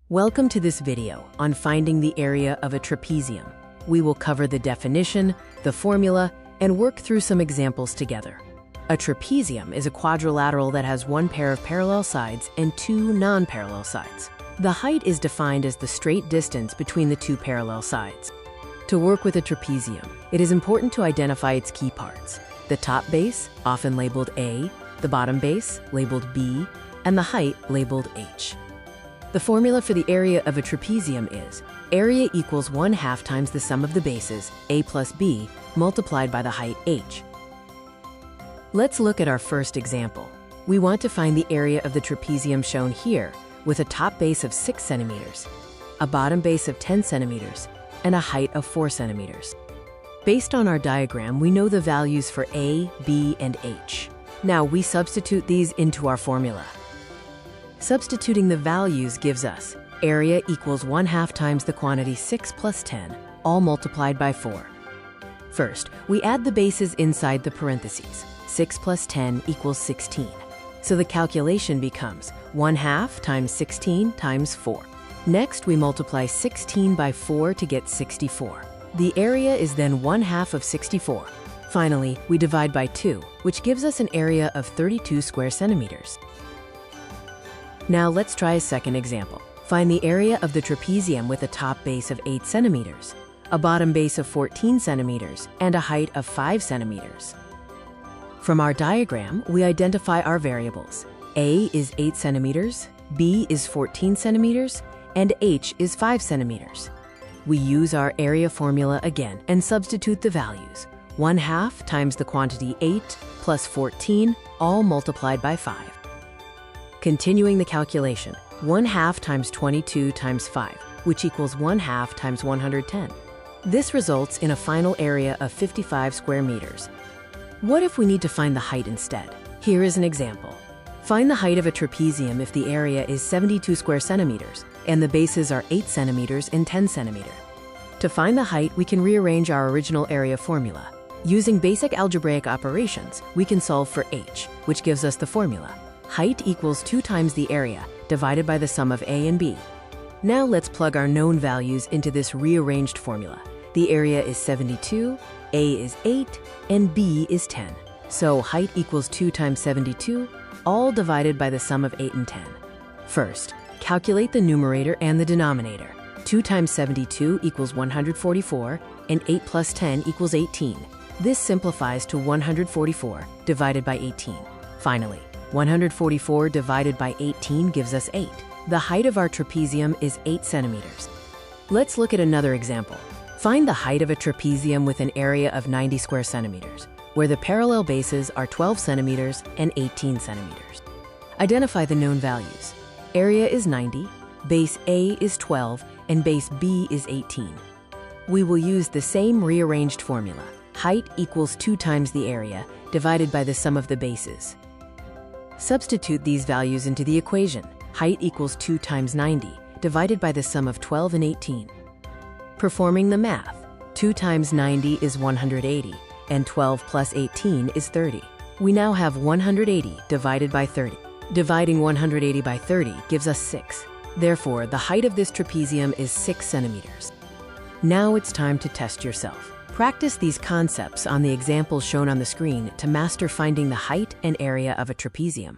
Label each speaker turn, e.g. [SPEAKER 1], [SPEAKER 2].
[SPEAKER 1] Welcome to this video on finding the area of a trapezium. We will cover the definition, the formula, and work through some examples together. A trapezium is a quadrilateral that has one pair of parallel sides and two non-parallel sides. The height is defined as the straight distance between the two parallel sides. To work with a trapezium, it is important to identify its key parts: the top base, often labeled A, the bottom base, labeled B, and the height, labeled H. The formula for the area of a trapezium is area equals 1/2 times the sum of the bases, A plus B, multiplied by the height, H. Let's look at our first example. We want to find the area of the trapezium shown here, with a top base of 6 centimeters, a bottom base of 10 centimeters, and a height of 4 centimeters. Based on our diagram, we know the values for A, B, and H. Now we substitute these into our formula. Substituting the values gives us area equals 1/2 times the quantity 6 plus 10, all multiplied by 4. First, we add the bases inside the parentheses. 6 plus 10 equals 16. So the calculation becomes 1/2 times 16 times 4. Next, we multiply 16 by 4 to get 64. The area is then 1/2 of 64. Finally, we divide by 2, which gives us an area of 32 square centimeters. Now let's try a second example. Find the area of the trapezium with a top base of 8 centimeters, a bottom base of 14 centimeters, and a height of 5 centimeters. From our diagram, we identify our variables. A is 8 centimeters, B is 14 centimeters, and H is 5 centimeters. We use our area formula again and substitute the values. 1/2 times the quantity 8 plus 14, all multiplied by 5. Continuing the calculation, 1/2 times 22 times 5, which equals 1/2 times 110. This results in a final area of 55 square meters. What if we need to find the height instead? Here is an example. Find the height of a trapezium if the area is 72 square centimeters and the bases are 8 centimeters and 10 centimeters. To find the height, we can rearrange our original area formula. Using basic algebraic operations, we can solve for H, which gives us the formula. Height equals 2 times the area, divided by the sum of A and B. Now let's plug our known values into this rearranged formula. The area is 72, A is 8, and B is 10. So height equals 2 times 72, all divided by the sum of 8 and 10. First, calculate the numerator and the denominator. 2 times 72 equals 144, and 8 plus 10 equals 18. This simplifies to 144 divided by 18. Finally, 144 divided by 18 gives us 8. The height of our trapezium is 8 centimeters. Let's look at another example. Find the height of a trapezium with an area of 90 square centimeters, where the parallel bases are 12 centimeters and 18 centimeters. Identify the known values. Area is 90, base A is 12, and base B is 18. We will use the same rearranged formula. Height equals 2 times the area, divided by the sum of the bases. Substitute these values into the equation. Height equals 2 times 90, divided by the sum of 12 and 18. Performing the math, 2 times 90 is 180, and 12 plus 18 is 30. We now have 180 divided by 30. Dividing 180 by 30 gives us 6. Therefore, the height of this trapezium is 6 centimeters. Now it's time to test yourself. Practice these concepts on the examples shown on the screen to master finding the height and area of a trapezium.